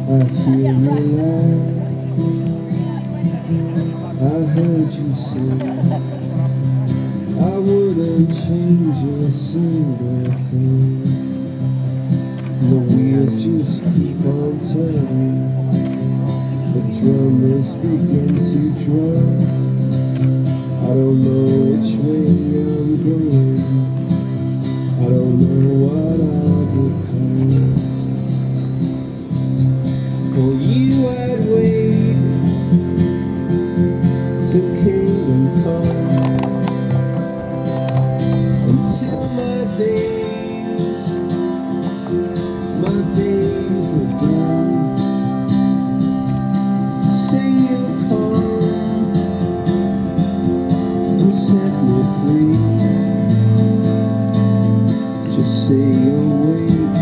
I feel your laugh. I heard you say I wouldn't change a single thing. The wheels just keep on turning. The drummers begin to drum. I don't know which way I'm going. I don't know what I'll become. For you I'd wait till kingdom come, until my days are done. Say you'll come and set me free. Just say you'll wait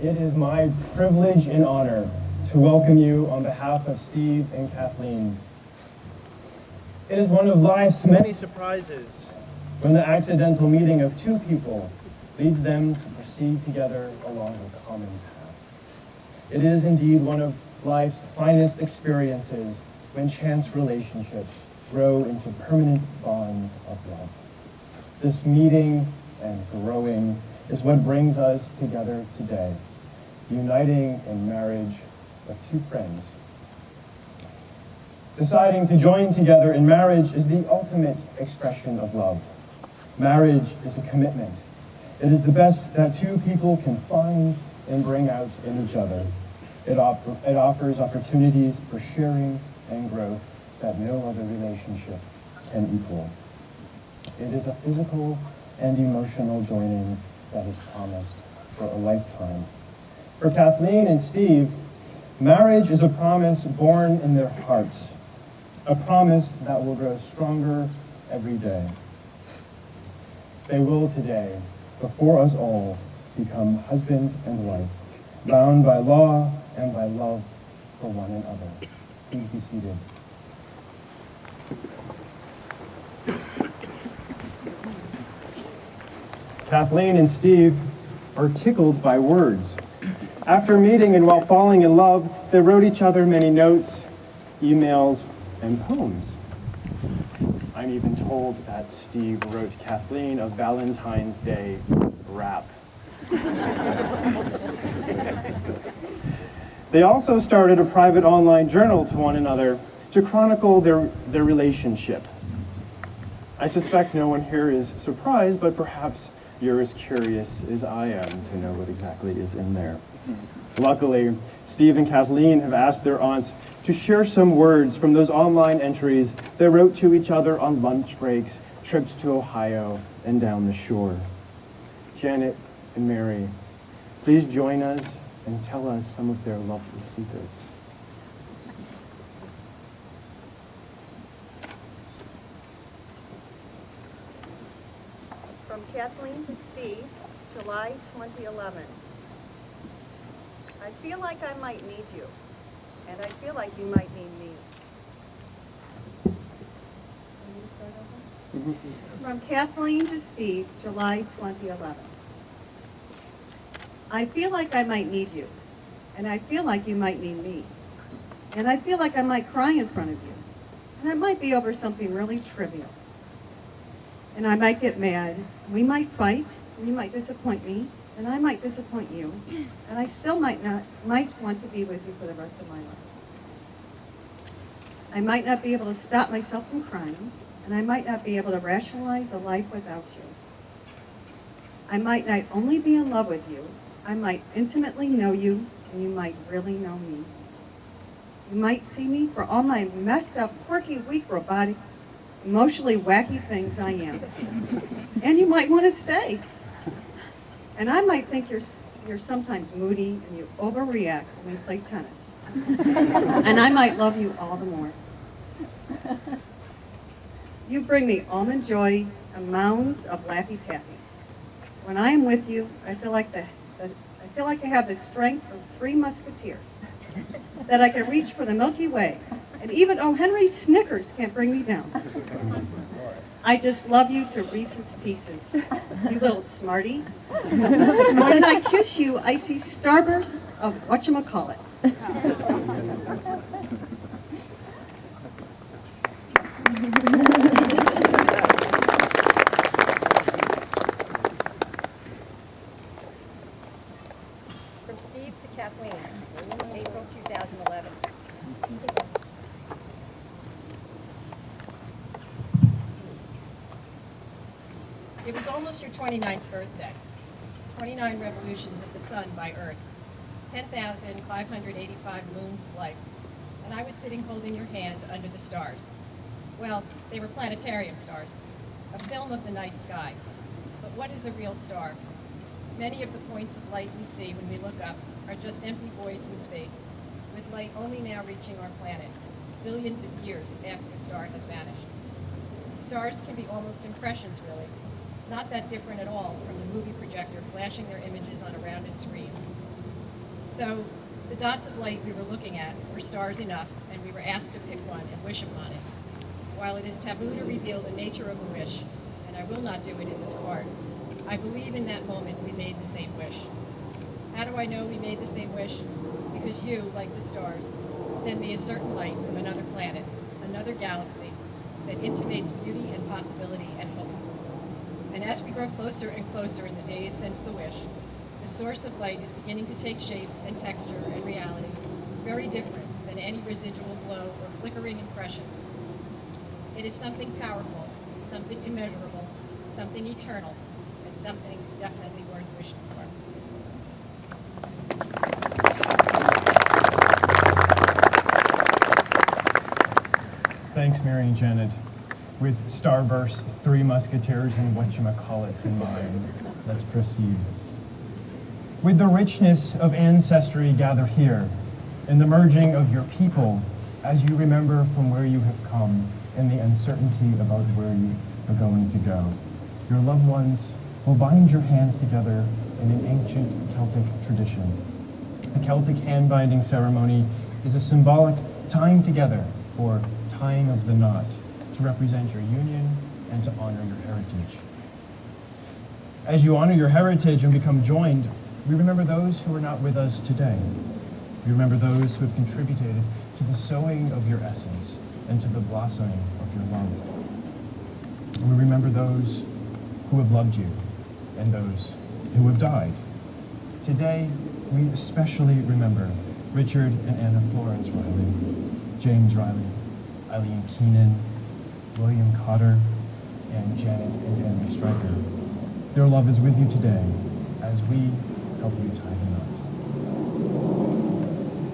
It is my privilege and honor to welcome you on behalf of Steve and Kathleen. It is one of life's many surprises when the accidental meeting of two people leads them to proceed together along a common path. It is indeed one of life's finest experiences when chance relationships grow into permanent bonds of love. This meeting and growing is what brings us together today, uniting in marriage of two friends. Deciding to join together in marriage is the ultimate expression of love. Marriage is a commitment. It is the best that two people can find and bring out in each other. It offers opportunities for sharing and growth that no other relationship can equal. It is a physical and emotional joining that is promised for a lifetime. For Kathleen and Steve, marriage is a promise born in their hearts, a promise that will grow stronger every day. They will today, before us all, become husband and wife, bound by law and by love for one another. Please be seated. Kathleen and Steve are tickled by words. After meeting and while falling in love, they wrote each other many notes, emails, and poems. I'm even told that Steve wrote Kathleen a Valentine's Day rap. They also started a private online journal to one another to chronicle their relationship. I suspect no one here is surprised, but perhaps you're as curious as I am to know what exactly is in there. Luckily, Steve and Kathleen have asked their aunts to share some words from those online entries they wrote to each other on lunch breaks, trips to Ohio, and down the shore. Janet and Mary, please join us and tell us some of their lovely secrets. From Kathleen to Steve, July 2011. I feel like I might need you, and I feel like you might need me. Can you start over? From Kathleen to Steve, July 2011. I feel like I might need you, and I feel like you might need me. And I feel like I might cry in front of you, and it might be over something really trivial. And I might get mad, we might fight, and you might disappoint me, and I might disappoint you, and I still might want to be with you for the rest of my life. I might not be able to stop myself from crying, and I might not be able to rationalize a life without you. I might not only be in love with you, I might intimately know you, and you might really know me. You might see me for all my messed up, quirky, weak, robotic, emotionally wacky things I am. And you might want to stay. And I might think you're you're sometimes moody and you overreact when we play tennis. And I might love you all the more. You bring me almond joy and mounds of Laffy Taffy. When I am with you, I feel like I have the strength of 3 musketeers, that I can reach for the Milky Way, and even O. Henry Snickers can't bring me down. I just love you to Reese's Pieces, you little smarty. When I kiss you, I see starbursts of whatchamacallits. From Steve to Kathleen, April 2011. It was almost your 29th birthday. 29 revolutions of the sun by Earth. 10,585 moons of life. And I was sitting holding your hand under the stars. Well, they were planetarium stars. A film of the night sky. But what is a real star? Many of the points of light we see when we look up are just empty voids in space, with light only now reaching our planet, billions of years after the star has vanished. Stars can be almost impressions, really, not that different at all from the movie projector flashing their images on a rounded screen. So, the dots of light we were looking at were stars enough, and we were asked to pick one and wish upon it. While it is taboo to reveal the nature of a wish, and I will not do it in this card, I believe in that moment we made the same wish. How do I know we made the same wish? Because you, like the stars, send me a certain light from another planet, another galaxy, that intimates beauty and possibility and hope. And as we grow closer and closer in the days since the wish, the source of light is beginning to take shape and texture and reality, very different than any residual glow or flickering impression. It is something powerful, something immeasurable, something eternal, and something definitely worth wishing for. Thanks, Mary and Janet. With Starburst, 3 Musketeers, and whatchamacallits in mind, let's proceed. With the richness of ancestry gather here, and the merging of your people, as you remember from where you have come, and the uncertainty about where you are going to go. Your loved ones will bind your hands together in an ancient Celtic tradition. The Celtic hand-binding ceremony is a symbolic tying together, or tying of the knot, to represent your union and to honor your heritage. As you honor your heritage and become joined, we remember those who are not with us today. We remember those who have contributed to the sowing of your essence and to the blossoming of your love. And we remember those who have loved you and those who have died. Today, we especially remember Richard and Anna Florence Riley, James Riley, Eileen Keenan, William Cotter, and Janet and Henry Stryker. Their love is with you today as we help you tie the knot.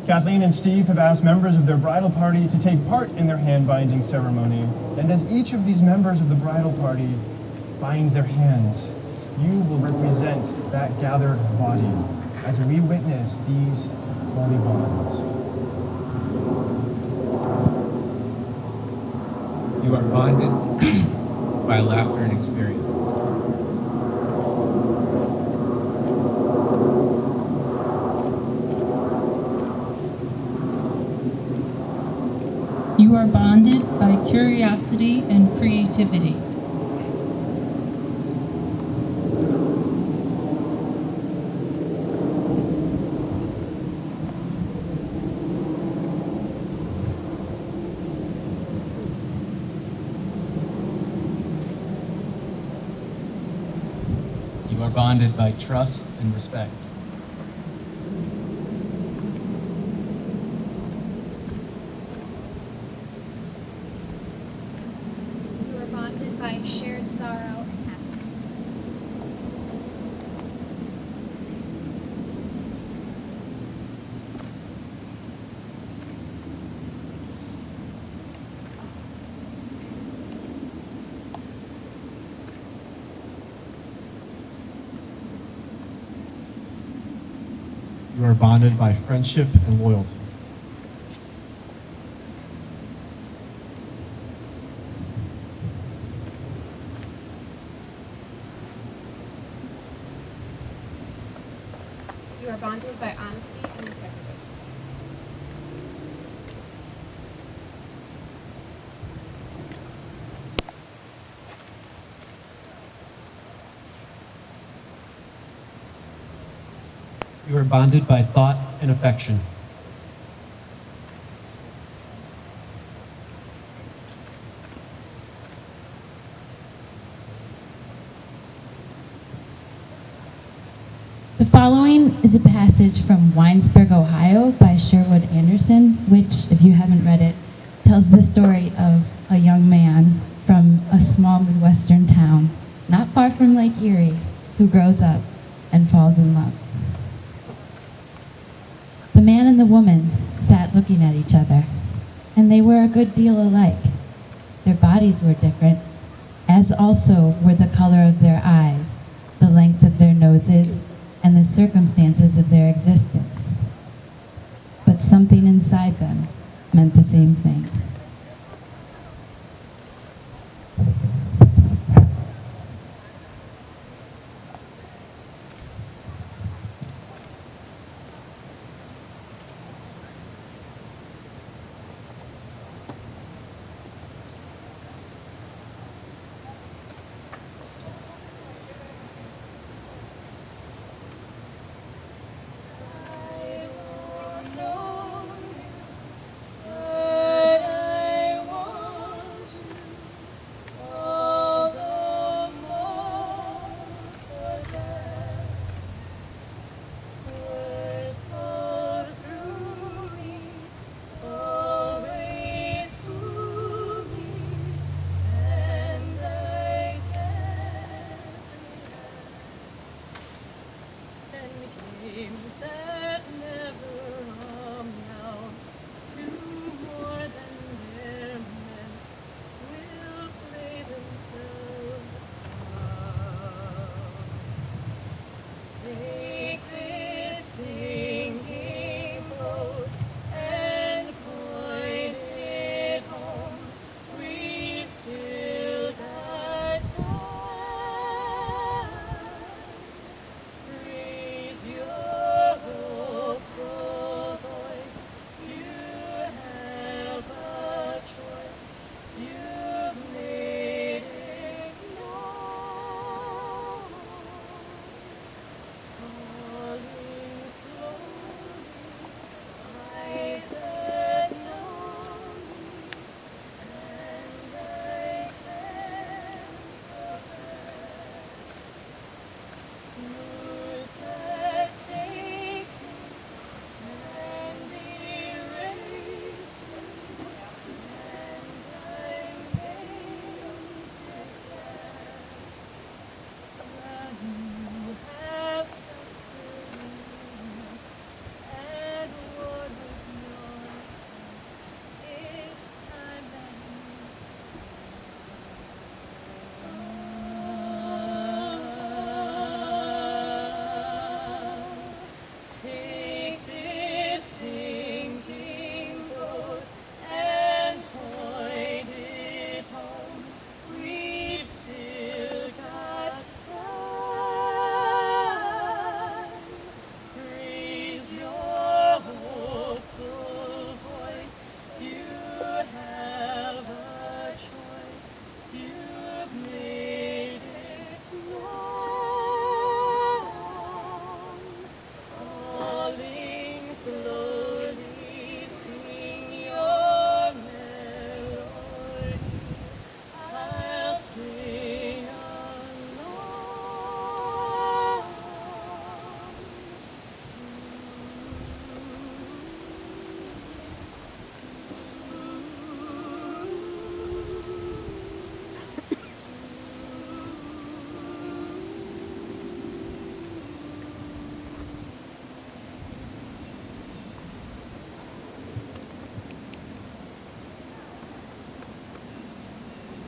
Kathleen and Steve have asked members of their bridal party to take part in their hand-binding ceremony, and as each of these members of the bridal party bind their hands, you will represent that gathered body as we witness these holy bonds. You are bonded by laughter and experience. You are bonded by curiosity and creativity. You are bonded by trust and respect. You are bonded by shared sorrow and happiness. You are bonded by friendship and loyalty. You are bonded by honesty and integrity. You are bonded by thought and affection. The following is a passage from Winesburg, Ohio by Sherwood Anderson, which, if you haven't read it, tells the story of a young man from a small Midwestern town, not far from Lake Erie, who grows up and falls in love. The man and the woman sat looking at each other, and they were a good deal alike. Their bodies were different, as also were the color of their eyes, the length of their noses, and the circumstances of their existence. But something inside them meant the same thing.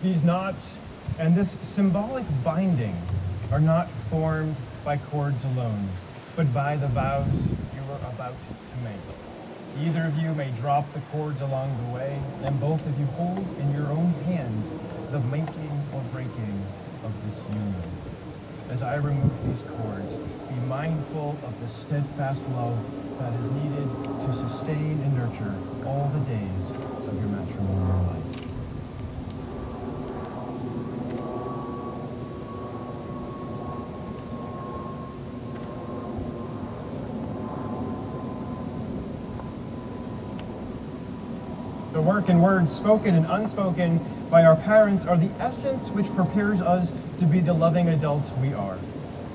These knots and this symbolic binding are not formed by cords alone. but by the vows you are about to make. Either of you may drop the cords along the way, and both of you hold in your own hands the making or breaking of this union. As I remove these cords, be mindful of the steadfast love that is needed to sustain and nurture all the days of your matrimonial life. The work and words spoken and unspoken by our parents are the essence which prepares us to be the loving adults we are.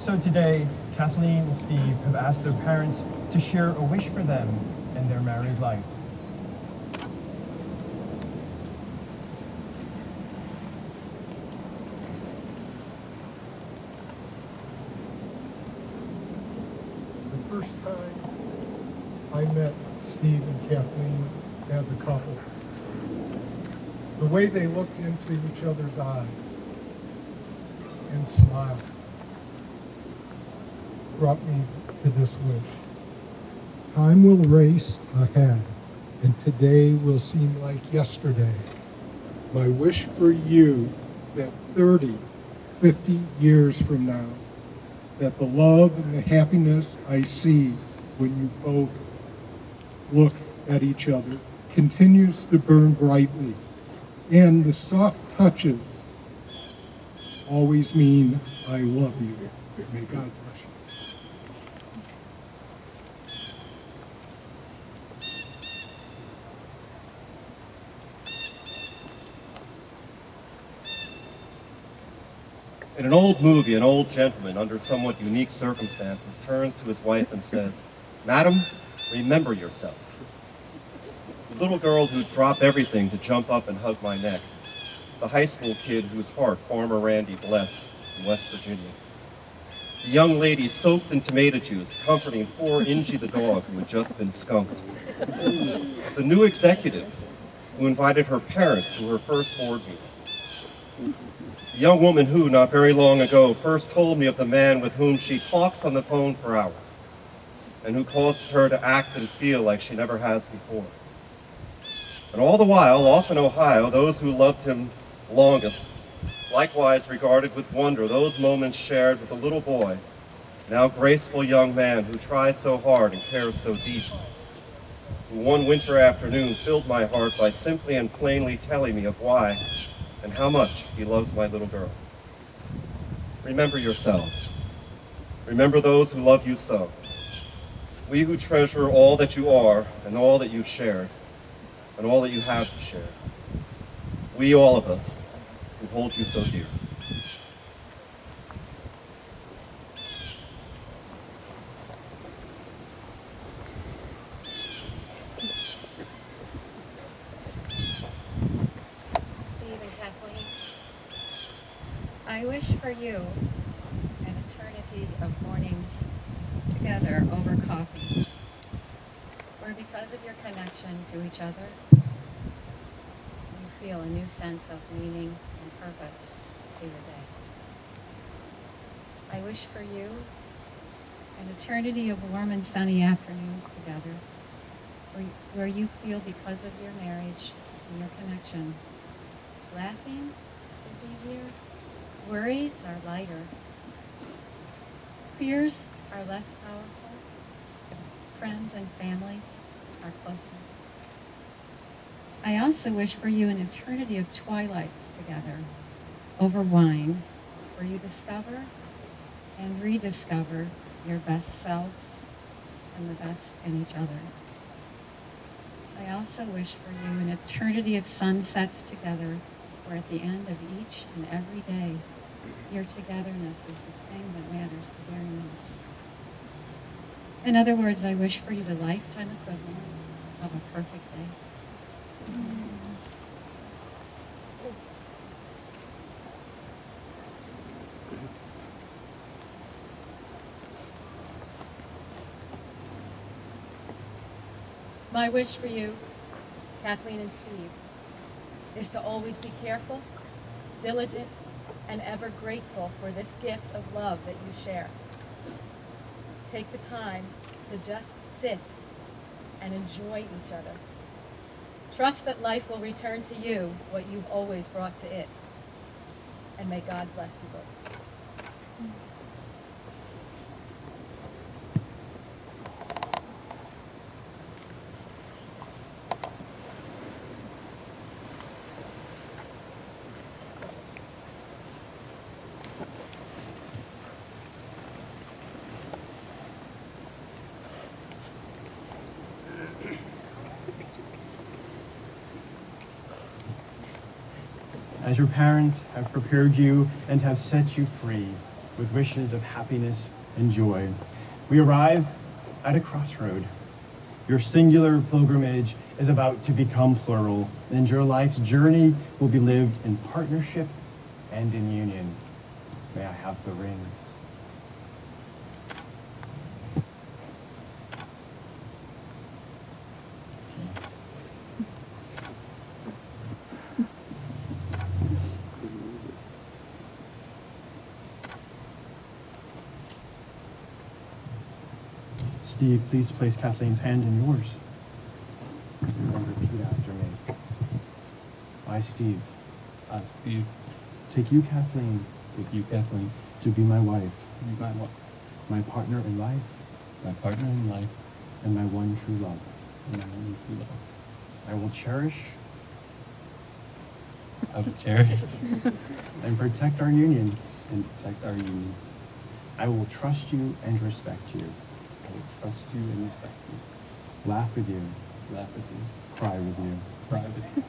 So today, Kathleen and Steve have asked their parents to share a wish for them in their married life. The first time I met Steve and Kathleen as a couple, the way they looked into each other's eyes and smiled brought me to this wish. Time will race ahead, and today will seem like yesterday. My wish for you that 30, 50 years from now, that the love and the happiness I see when you both look at each other continues to burn brightly, and the soft touches always mean I love you. May God bless you. In an old movie, an old gentleman, under somewhat unique circumstances, turns to his wife and says, "Madam, remember yourself." The little girl who'd drop everything to jump up and hug my neck. The high school kid whose heart Farmer Randy blessed in West Virginia. The young lady soaked in tomato juice, comforting poor Ingy the dog who had just been skunked. The new executive who invited her parents to her first board meeting. The young woman who, not very long ago, first told me of the man with whom she talks on the phone for hours, and who causes her to act and feel like she never has before. And all the while, off in Ohio, those who loved him longest likewise regarded with wonder those moments shared with the little boy, now graceful young man who tries so hard and cares so deep, who one winter afternoon filled my heart by simply and plainly telling me of why and how much he loves my little girl. Remember yourselves. Remember those who love you so. We who treasure all that you are and all that you've shared and all that you have to share. We, all of us, who hold you so dear. Steve and Kathleen, I wish for you an eternity of mornings together over coffee, where because of your connection to each other, you feel a new sense of meaning and purpose to your day. I wish for you an eternity of warm and sunny afternoons together, where you feel because of your marriage and your connection, laughing is easier, worries are lighter, fears are less powerful, friends and families are closer. I also wish for you an eternity of twilights together over wine, where you discover and rediscover your best selves and the best in each other. I also wish for you an eternity of sunsets together, where at the end of each and every day, your togetherness is the thing that matters the very most. In other words, I wish for you the lifetime equivalent of a perfect day. My wish for you, Kathleen and Steve, is to always be careful, diligent, and ever grateful for this gift of love that you share. take the time to just sit and enjoy each other. Trust that life will return to you what you've always brought to it. And may God bless you both. As your parents have prepared you and have set you free with wishes of happiness and joy, we arrive at a crossroad. Your singular pilgrimage is about to become plural, and your life's journey will be lived in partnership and in union. May I have the rings? Steve, please place Kathleen's hand in yours and repeat after me. I, Steve, Steve, take you, Kathleen, with you, Kathleen, to be my wife, to be my wife, my partner in life, my partner in life, and my one true love. and my only true love. I will cherish I will cherish and protect our union. and protect our union. I will trust you and respect you, I will trust you and respect you, laugh with you, laugh with you, cry with you, cry with you,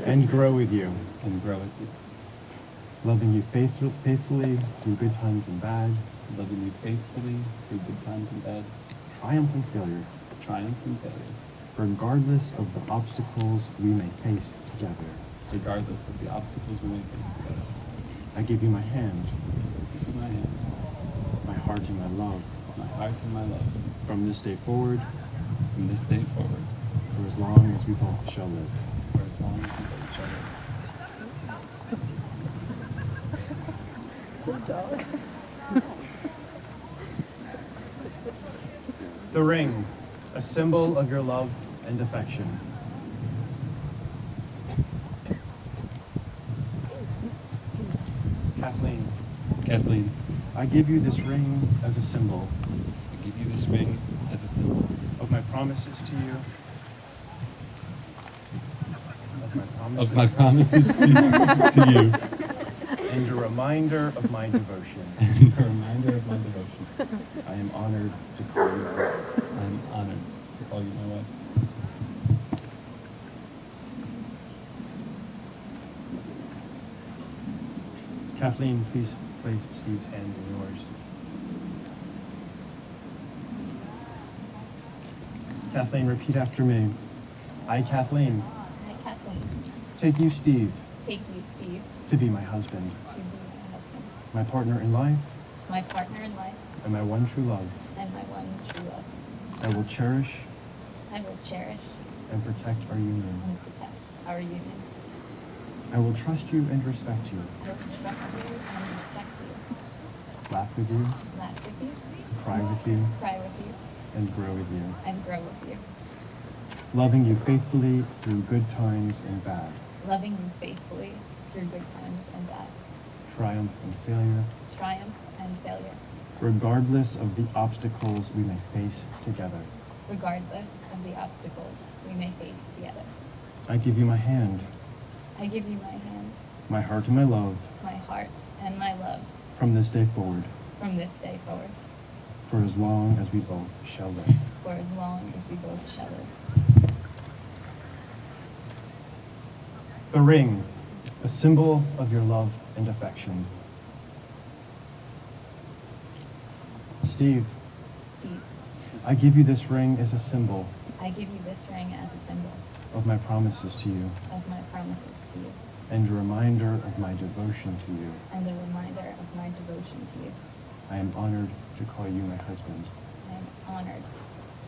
and grow with you, and grow with you, loving you faithfully through good times and bad, loving you faithfully through good times and bad, triumph and failure, triumph and failure, regardless of the obstacles we may face together. regardless of the obstacles we may face together. I give you my hand, Give you my hand, my heart and my love. my heart and my love, From this day forward, from this day forward, for as long as we both shall live. for as long as we both shall live. The ring, a symbol of your love and affection. Kathleen, Kathleen, I give you this ring as a symbol I give you this ring as a symbol of my promises to you. of my promises to you, And a reminder of my devotion. and a reminder of my devotion. I am honored to call you my wife. I am honored to call you my wife. Kathleen, please place Steve's hand in yours. Kathleen, repeat after me. I, Kathleen, I, Kathleen, take you, Steve, take you, Steve, to be my husband, to be my husband, my partner in life, my partner in life, and my one true love. and my one true love. I will cherish I will cherish and protect our union. and protect our union. I will trust you and respect you, I will trust you and respect you, laugh with you, laugh with you, cry with you, cry with you, and grow with you, and grow with you, loving you faithfully through good times and bad, loving you faithfully through good times and bad, triumph and failure, triumph and failure, regardless of the obstacles we may face together. regardless of the obstacles we may face together. I give you my hand, I give you my hand, my heart and my love, my heart, and my love from this day forward, from this day forward, for as long as we both shall live. for as long as we both shall live. The ring, a symbol of your love and affection. Steve, Steve, I give you this ring as a symbol I give you this ring as a symbol of my promises to you of my promises to you, and a reminder of my devotion to you. and a reminder of my devotion to you. I am honored to call you my husband. I am honored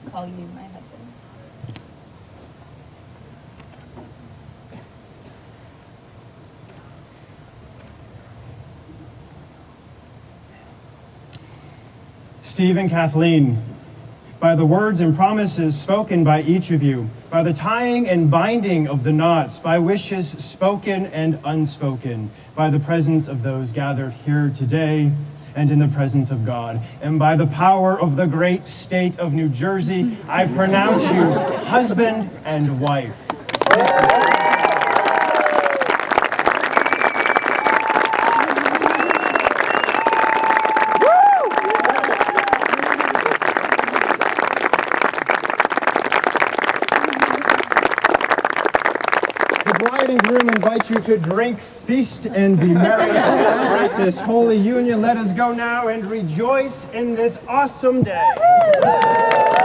to call you my husband. Steve and Kathleen, by the words and promises spoken by each of you, by the tying and binding of the knots, by wishes spoken and unspoken, by the presence of those gathered here today and in the presence of God, and by the power of the great state of New Jersey, I pronounce you husband and wife. The bride and groom invite you to drink, feast, and be merry to celebrate this holy union. Let us go now and rejoice in this awesome day.